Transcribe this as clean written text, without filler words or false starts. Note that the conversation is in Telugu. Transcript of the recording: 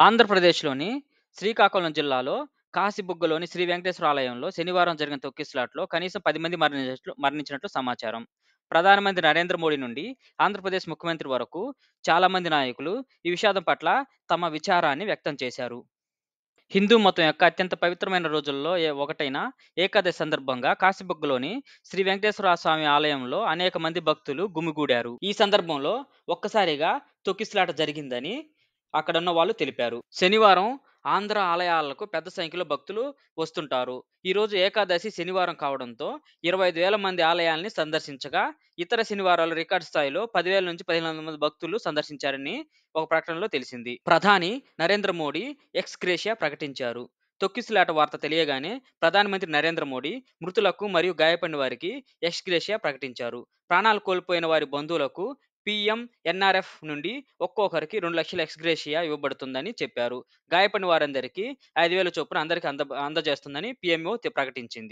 ఆంధ్రప్రదేశ్‌లోని శ్రీకాకుళం జిల్లాలో కాశీబుగ్గలోని శ్రీ వెంకటేశ్వర ఆలయంలో శనివారం జరిగిన తొక్కిసలాటలో కనీసం 10 మంది మరణించినట్లు సమాచారం. ప్రధానమంత్రి నరేంద్ర మోడీ నుండి ఆంధ్రప్రదేశ్ ముఖ్యమంత్రి వరకు చాలా మంది నాయకులు ఈ విషాదం పట్ల తమ విచారాన్ని వ్యక్తం చేశారు. హిందూ మతం యొక్క అత్యంత పవిత్రమైన రోజుల్లో ఒకటైన ఏకాదశి సందర్భంగా కాశీబుగ్గలోని శ్రీ వెంకటేశ్వర స్వామి ఆలయంలో అనేక మంది భక్తులు గుమిగూడారు. ఈ సందర్భంలో ఒక్కసారిగా తొక్కిసలాట జరిగిందని అక్కడున్న వాళ్ళు తెలిపారు. శనివారం ఆంధ్ర ఆలయాలకు పెద్ద సంఖ్యలో భక్తులు వస్తుంటారు. ఈరోజు ఏకాదశి శనివారం కావడంతో 25,000 మంది ఆలయాల్ని సందర్శించగా, ఇతర శనివారాలు రికార్డు స్థాయిలో 10,000 నుంచి 15,000 మంది భక్తులు సందర్శించారని ఒక ప్రకటనలో తెలిసింది. ప్రధాని నరేంద్ర మోడీ ఎక్స్ గ్రేషియా ప్రకటించారు. తొక్కిసలాట వార్త తెలియగానే ప్రధానమంత్రి నరేంద్ర మోడీ మృతులకు మరియు గాయపడిన వారికి ఎక్స్ గ్రేషియా ప్రకటించారు. ప్రాణాలు కోల్పోయిన వారి బంధువులకు పీఎంఎన్ఆర్ఎఫ్ నుండి ఒక్కొక్కరికి 2 లక్షల ఎక్స్ గ్రేషియా ఇవ్వబడుతుందని చెప్పారు. గాయపడిన వారందరికీ 5,000 చొప్పున అందరికి అందజేస్తుందని పీఎంఓ ప్రకటించింది.